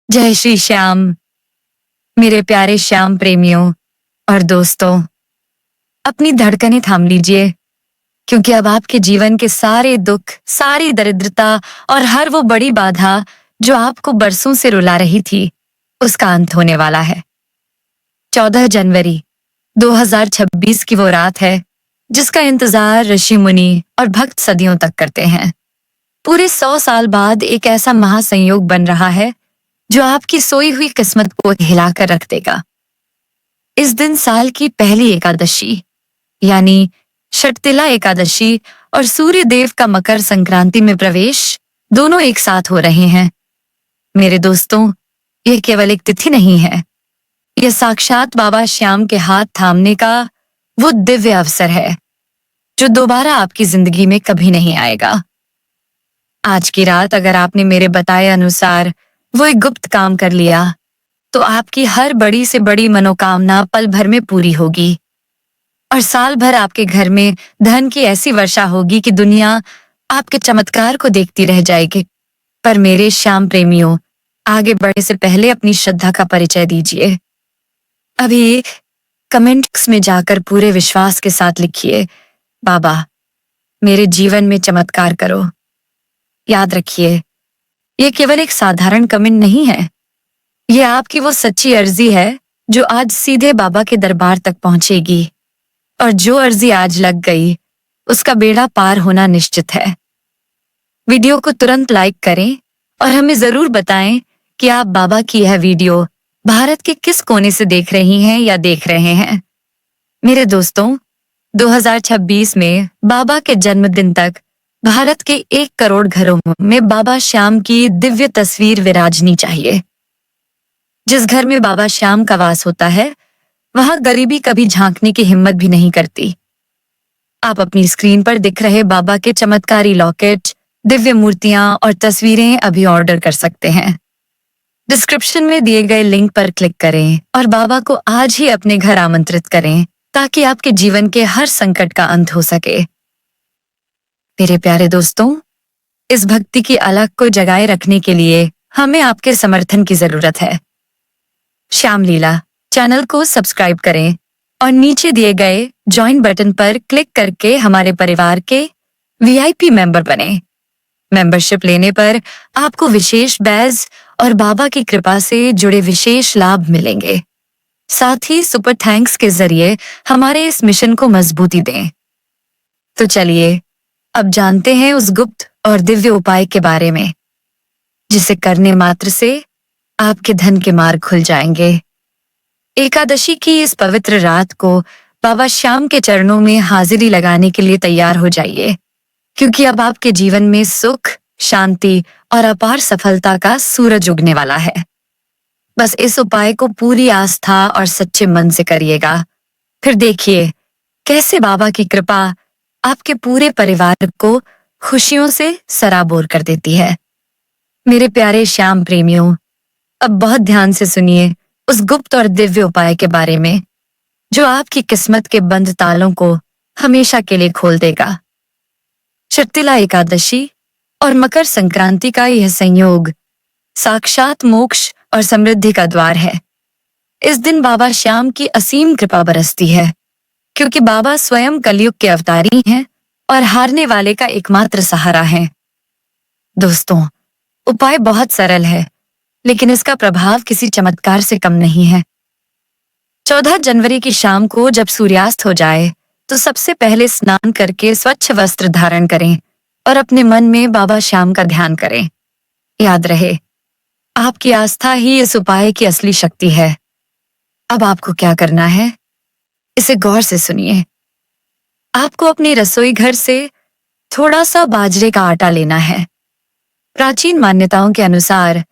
जय श्री श्याम। मेरे प्यारे श्याम प्रेमियों और दोस्तों, अपनी धड़कनें थाम लीजिए, क्योंकि अब आपके जीवन के सारे दुख, सारी दरिद्रता और हर वो बड़ी बाधा जो आपको बरसों से रुला रही थी, उसका अंत होने वाला है। 14 जनवरी 2026 की वो रात है जिसका इंतजार ऋषि मुनि और भक्त सदियों तक करते हैं। पूरे 100 साल बाद एक ऐसा महासंयोग बन रहा है जो आपकी सोई हुई किस्मत को हिलाकर रख देगा। इस दिन साल की पहली एकादशी यानी षटतिला एकादशी और सूर्य देव का मकर संक्रांति में प्रवेश दोनों एक साथ हो रहे हैं। मेरे दोस्तों, यह केवल एक तिथि नहीं है, यह साक्षात बाबा श्याम के हाथ थामने का वो दिव्य अवसर है जो दोबारा आपकी जिंदगी में कभी नहीं आएगा। आज की रात अगर आपने मेरे बताए अनुसार वो एक गुप्त काम कर लिया तो आपकी हर बड़ी से बड़ी मनोकामना पल भर में पूरी होगी और साल भर आपके घर में धन की ऐसी वर्षा होगी कि दुनिया आपके चमत्कार को देखती रह जाएगी। पर मेरे श्याम प्रेमियों, आगे बढ़ने से पहले अपनी श्रद्धा का परिचय दीजिए। अभी कमेंट्स में जाकर पूरे विश्वास के साथ लिखिए, बाबा मेरे जीवन में चमत्कार करो। याद रखिए, ये केवल एक साधारण कमेंट नहीं है, ये आपकी वो सच्ची अर्जी है जो आज सीधे बाबा के दरबार तक पहुंचेगी। और जो अर्जी आज लग गई उसका बेड़ा पार होना निश्चित है। वीडियो को तुरंत लाइक करें और हमें जरूर बताएं कि आप बाबा की यह वीडियो भारत के किस कोने से देख रही हैं या देख रहे हैं। मेरे दोस्तों, 2026 में बाबा के जन्मदिन तक भारत के 1 करोड़ घरों में बाबा श्याम की दिव्य तस्वीर विराजनी चाहिए। जिस घर में बाबा श्याम का वास होता है वहां गरीबी कभी झांकने की हिम्मत भी नहीं करती। आप अपनी स्क्रीन पर दिख रहे बाबा के चमत्कारी लॉकेट, दिव्य मूर्तियां और तस्वीरें अभी ऑर्डर कर सकते हैं। डिस्क्रिप्शन में दिए गए लिंक पर क्लिक करें और बाबा को आज ही अपने घर आमंत्रित करें ताकि आपके जीवन के हर संकट का अंत हो सके। मेरे प्यारे दोस्तों, इस भक्ति की अलख को जगाए रखने के लिए हमें आपके समर्थन की जरूरत है। श्याम लीला चैनल को सब्सक्राइब करें और नीचे दिए गए ज्वाइन बटन पर क्लिक करके हमारे परिवार के वीआईपी मेंबर बने। मेंबरशिप लेने पर आपको विशेष बैज और बाबा की कृपा से जुड़े विशेष लाभ मिलेंगे। साथ ही सुपर थैंक्स के जरिए हमारे इस मिशन को मजबूती दें। तो चलिए अब जानते हैं उस गुप्त और दिव्य उपाय के बारे में जिसे करने मात्र से आपके धन के मार्ग खुल जाएंगे। एकादशी की इस पवित्र रात को बाबा श्याम के चरणों में हाजिरी लगाने के लिए तैयार हो जाइए, क्योंकि अब आपके जीवन में सुख, शांति और अपार सफलता का सूरज उगने वाला है। बस इस उपाय को पूरी आस्था और सच्चे मन से करिएगा, फिर देखिए कैसे बाबा की कृपा आपके पूरे परिवार को खुशियों से सराबोर कर देती है। मेरे प्यारे श्याम प्रेमियों, अब बहुत ध्यान से सुनिए उस गुप्त और दिव्य उपाय के बारे में जो आपकी किस्मत के बंद तालों को हमेशा के लिए खोल देगा। षटतिला एकादशी और मकर संक्रांति का यह संयोग साक्षात मोक्ष और समृद्धि का द्वार है। इस दिन बाबा श्याम की असीम कृपा बरसती है, क्योंकि बाबा स्वयं कलयुग के अवतारी हैं और हारने वाले का एकमात्र सहारा हैं। दोस्तों, उपाय बहुत सरल है, लेकिन इसका प्रभाव किसी चमत्कार से कम नहीं है। 14 जनवरी की शाम को जब सूर्यास्त हो जाए तो सबसे पहले स्नान करके स्वच्छ वस्त्र धारण करें और अपने मन में बाबा श्याम का ध्यान करें। याद रहे, आपकी आस्था ही इस उपाय की असली शक्ति है। अब आपको क्या करना है, इसे गौर से सुनिए। आपको अपने रसोई घर से थोड़ा सा बाजरे का आटा लेना है। प्राचीन मान्यताओं के अनुसार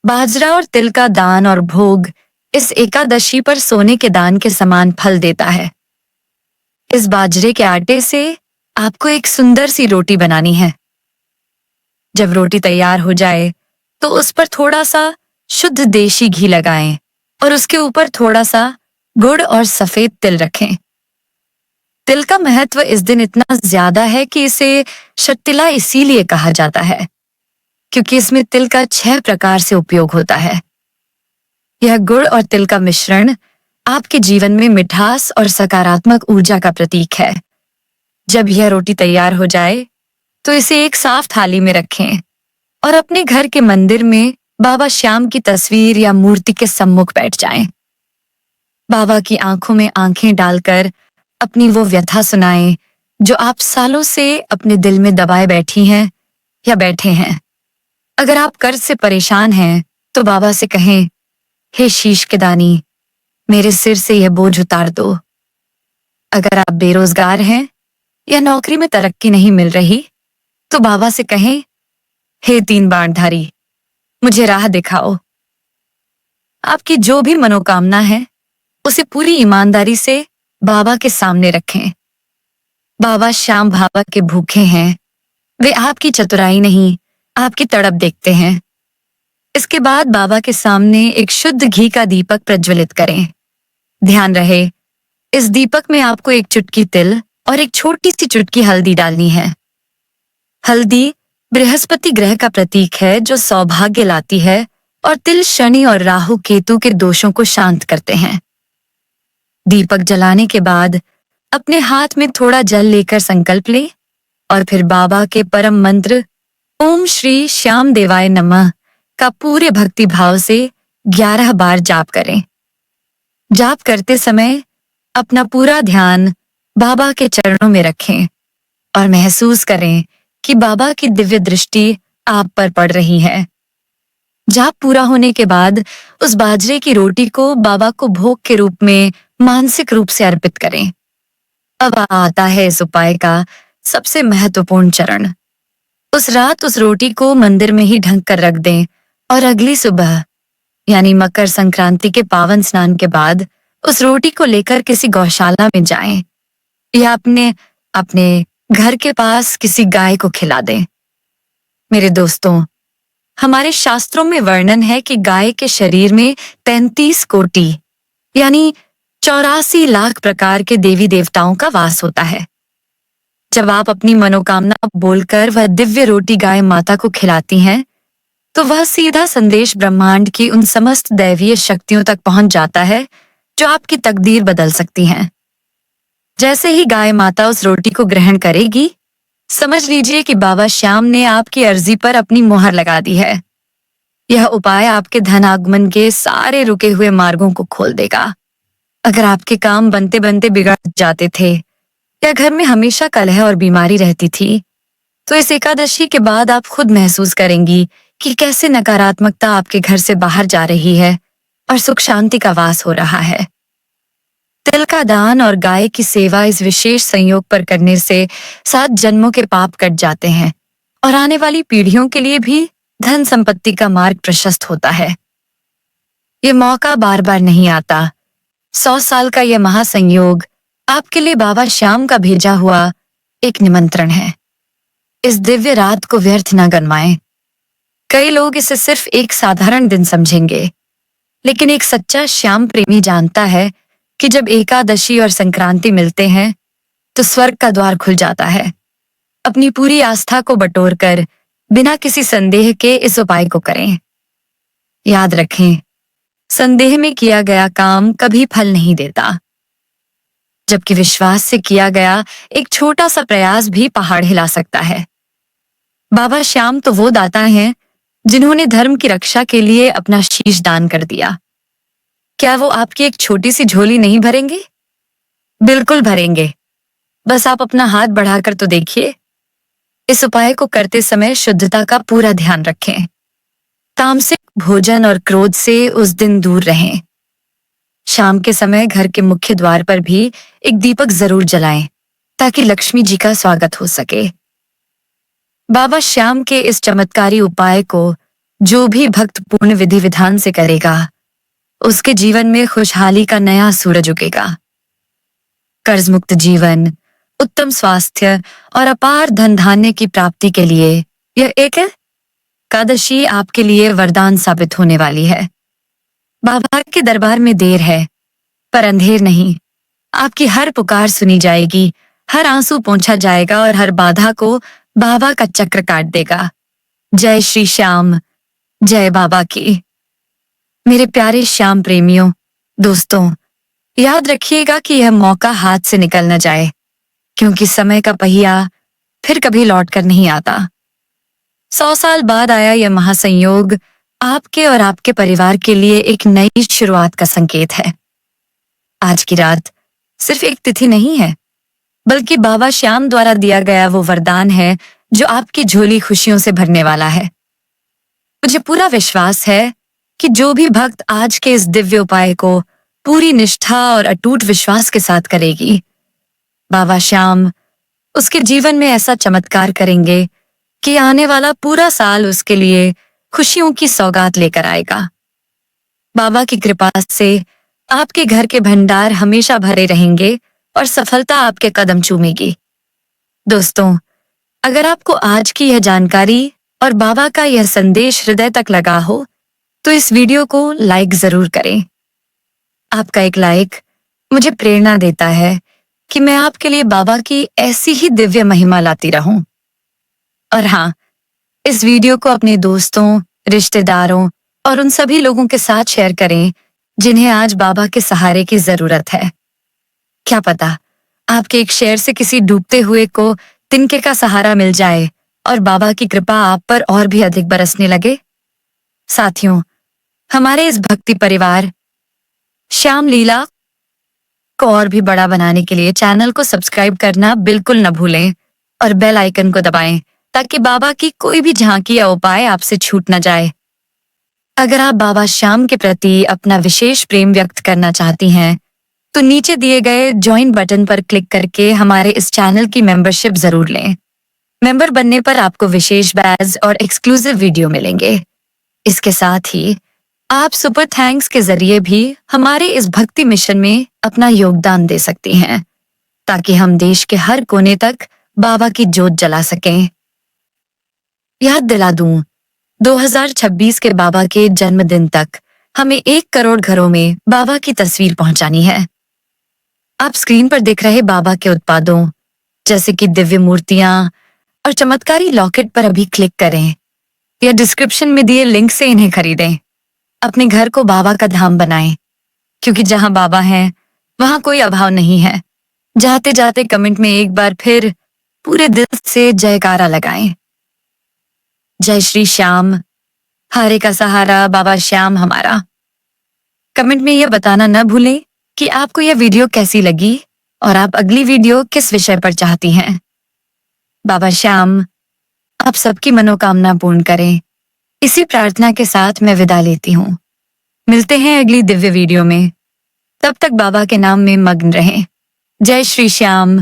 बाजरा और तिल का दान और भोग इस एकादशी पर सोने के दान के समान फल देता है। इस बाजरे के आटे से आपको एक सुंदर सी रोटी बनानी है। जब रोटी तैयार हो जाए तो उस पर थोड़ा सा शुद्ध देशी घी लगाएं और उसके ऊपर थोड़ा सा गुड़ और सफेद तिल रखें। तिल का महत्व इस दिन इतना ज्यादा है कि इसे षटतिला इसीलिए कहा जाता है, क्योंकि इसमें तिल का 6 प्रकार से उपयोग होता है। यह गुड़ और तिल का मिश्रण आपके जीवन में मिठास और सकारात्मक ऊर्जा का प्रतीक है। जब यह रोटी तैयार हो जाए तो इसे एक साफ थाली में रखें और अपने घर के मंदिर में बाबा श्याम की तस्वीर या मूर्ति के सम्मुख बैठ जाएं। बाबा की आंखों में आंखें डालकर अपनी वो व्यथा सुनाएं जो आप सालों से अपने दिल में दबाए बैठी हैं या बैठे हैं। अगर आप कर्ज से परेशान हैं तो बाबा से कहें, हे शीश के दानी, मेरे सिर से यह बोझ उतार दो। अगर आप बेरोजगार हैं या नौकरी में तरक्की नहीं मिल रही तो बाबा से कहें, हे तीन बाणधारी, मुझे राह दिखाओ। आपकी जो भी मनोकामना है उसे पूरी ईमानदारी से बाबा के सामने रखें। बाबा श्याम बाबा के भूखे हैं, वे आपकी चतुराई नहीं, आपकी तड़प देखते हैं। इसके बाद बाबा के सामने एक शुद्ध घी का दीपक प्रज्वलित करें। ध्यान रहे, इस दीपक में आपको एक चुटकी तिल और एक छोटी सी चुटकी हल्दी डालनी है। हल्दी बृहस्पति ग्रह का प्रतीक है जो सौभाग्य लाती है और तिल शनि और राहु केतु के दोषों को शांत करते हैं। दीपक जलाने के बाद अपने हाथ में थोड़ा जल लेकर संकल्प लें और फिर बाबा के परम मंत्र ओम श्री श्याम देवाय नमः का पूरे भक्ति भाव से 11 बार जाप करें। जाप करते समय अपना पूरा ध्यान बाबा के चरणों में रखें और महसूस करें कि बाबा की दिव्य दृष्टि आप पर पड़ रही है। जाप पूरा होने के बाद उस बाजरे की रोटी को बाबा को भोग के रूप में मानसिक रूप से अर्पित करें। अब आता है इस उपाय का सबसे महत्वपूर्ण चरण। उस रात उस रोटी को मंदिर में ही ढक कर रख दें और अगली सुबह यानी मकर संक्रांति के पावन स्नान के बाद उस रोटी को लेकर किसी गौशाला में जाएं या अपने घर के पास किसी गाय को खिला दें। मेरे दोस्तों, हमारे शास्त्रों में वर्णन है कि गाय के शरीर में 33 कोटि यानी 84 लाख प्रकार के देवी देवताओं का वास होता है। जब आप अपनी मनोकामना बोलकर वह दिव्य रोटी गाय माता को खिलाती हैं, तो वह सीधा संदेश ब्रह्मांड की उन समस्त दैवीय शक्तियों तक पहुंच जाता है जो आपकी तकदीर बदल सकती हैं। जैसे ही गाय माता उस रोटी को ग्रहण करेगी, समझ लीजिए कि बाबा श्याम ने आपकी अर्जी पर अपनी मोहर लगा दी है। यह उपाय आपके धन आगमन के सारे रुके हुए मार्गों को खोल देगा। अगर आपके काम बनते बनते बिगड़ जाते थे या घर में हमेशा कलह और बीमारी रहती थी, तो इस एकादशी के बाद आप खुद महसूस करेंगी कि कैसे नकारात्मकता आपके घर से बाहर जा रही है और सुख शांति का वास हो रहा है। तिल का दान और गाय की सेवा इस विशेष संयोग पर करने से 7 जन्मों के पाप कट जाते हैं और आने वाली पीढ़ियों के लिए भी धन संपत्ति का मार्ग प्रशस्त होता है। ये मौका बार बार नहीं आता। 100 साल का यह महासंयोग आपके लिए बाबा श्याम का भेजा हुआ एक निमंत्रण है। इस दिव्य रात को व्यर्थ न गनवाएं। कई लोग इसे सिर्फ एक साधारण दिन समझेंगे, लेकिन एक सच्चा श्याम प्रेमी जानता है कि जब एकादशी और संक्रांति मिलते हैं तो स्वर्ग का द्वार खुल जाता है। अपनी पूरी आस्था को बटोरकर बिना किसी संदेह के इस उपाय को करें। याद रखें, संदेह में किया गया काम कभी फल नहीं देता, जबकि विश्वास से किया गया एक छोटा सा प्रयास भी पहाड़ हिला सकता है। बाबा श्याम तो वो दाता हैं जिन्होंने धर्म की रक्षा के लिए अपना शीश दान कर दिया। क्या वो आपकी एक छोटी सी झोली नहीं भरेंगे? बिल्कुल भरेंगे। बस आप अपना हाथ बढ़ाकर तो देखिए। इस उपाय को करते समय शुद्धता का पूरा ध्यान रखें। तामसिक भोजन और क्रोध से उस दिन दूर रहें। शाम के समय घर के मुख्य द्वार पर भी एक दीपक जरूर जलाएं ताकि लक्ष्मी जी का स्वागत हो सके। बाबा श्याम के इस चमत्कारी उपाय को जो भी भक्त पूर्ण विधि विधान से करेगा, उसके जीवन में खुशहाली का नया सूरज उगेगा। कर्ज मुक्त जीवन, उत्तम स्वास्थ्य और अपार धन धान्य की प्राप्ति के लिए यह एक एकादशी आपके लिए वरदान साबित होने वाली है। बाबा के दरबार में देर है, पर अंधेर नहीं। आपकी हर पुकार सुनी जाएगी, हर आंसू पोंछा जाएगा और हर बाधा को बाबा का चक्र काट देगा। जय श्री श्याम, जय बाबा की। मेरे प्यारे श्याम प्रेमियों, दोस्तों, याद रखिएगा कि यह मौका हाथ से निकल न जाए, क्योंकि समय का पहिया फिर कभी लौट कर नहीं आता। 100 साल बाद आया यह महासंयोग आपके और आपके परिवार के लिए एक नई शुरुआत का संकेत है। आज की रात सिर्फ एक तिथि नहीं है, बल्कि बाबा श्याम द्वारा दिया गया वो वरदान है जो आपकी झोली खुशियों से भरने वाला है। मुझे पूरा विश्वास है कि जो भी भक्त आज के इस दिव्य उपाय को पूरी निष्ठा और अटूट विश्वास के साथ करेगी, बाबा श्याम उसके जीवन में ऐसा चमत्कार करेंगे कि आने वाला पूरा साल उसके लिए खुशियों की सौगात लेकर आएगा। बाबा की कृपा से आपके घर के भंडार हमेशा भरे रहेंगे और सफलता आपके कदम चूमेगी। दोस्तों, अगर आपको आज की यह जानकारी और बाबा का यह संदेश हृदय तक लगा हो, तो इस वीडियो को लाइक जरूर करें। आपका एक लाइक मुझे प्रेरणा देता है कि मैं आपके लिए बाबा की ऐसी ही दिव्य महिमा लाती रहूं। और हाँ, इस वीडियो को अपने दोस्तों, रिश्तेदारों और उन सभी लोगों के साथ शेयर करें जिन्हें आज बाबा के सहारे की जरूरत है। क्या पता आपके एक शेयर से किसी डूबते हुए को तिनके का सहारा मिल जाए और बाबा की कृपा आप पर और भी अधिक बरसने लगे। साथियों, हमारे इस भक्ति परिवार श्याम लीला को और भी बड़ा बनाने के लिए चैनल को सब्सक्राइब करना बिल्कुल न भूलें और बेल आइकन को दबाएं ताकि बाबा की कोई भी झांकी या उपाय आपसे छूट न जाए। अगर आप बाबा श्याम के प्रति अपना विशेष प्रेम व्यक्त करना चाहती हैं, तो नीचे दिए गए ज्वाइन बटन पर क्लिक करके हमारे इस चैनल की मेंबरशिप जरूर लें। मेंबर बनने पर आपको विशेष बैज और एक्सक्लूसिव वीडियो मिलेंगे। इसके साथ ही आप सुपर थैंक्स के जरिए भी हमारे इस भक्ति मिशन में अपना योगदान दे सकती हैं, ताकि हम देश के हर कोने तक बाबा की जोत जला सकें। याद दिला दूं, 2026 के बाबा के जन्मदिन तक हमें 1 करोड़ घरों में बाबा की तस्वीर पहुंचानी है। आप स्क्रीन पर दिख रहे बाबा के उत्पादों जैसे कि दिव्य मूर्तियां और चमत्कारी लॉकेट पर अभी क्लिक करें या डिस्क्रिप्शन में दिए लिंक से इन्हें खरीदें। अपने घर को बाबा का धाम बनाएं, क्योंकि जहां बाबा हैं वहां कोई अभाव नहीं है। जाते जाते कमेंट में एक बार फिर पूरे दिल से जयकारा लगाएं। जय श्री श्याम, हारे का सहारा बाबा श्याम हमारा। कमेंट में यह बताना न भूलें कि आपको यह वीडियो कैसी लगी और आप अगली वीडियो किस विषय पर चाहती हैं। बाबा श्याम आप सबकी मनोकामना पूर्ण करें। इसी प्रार्थना के साथ मैं विदा लेती हूँ। मिलते हैं अगली दिव्य वीडियो में। तब तक बाबा के नाम में मग्न रहें। जय श्री श्याम।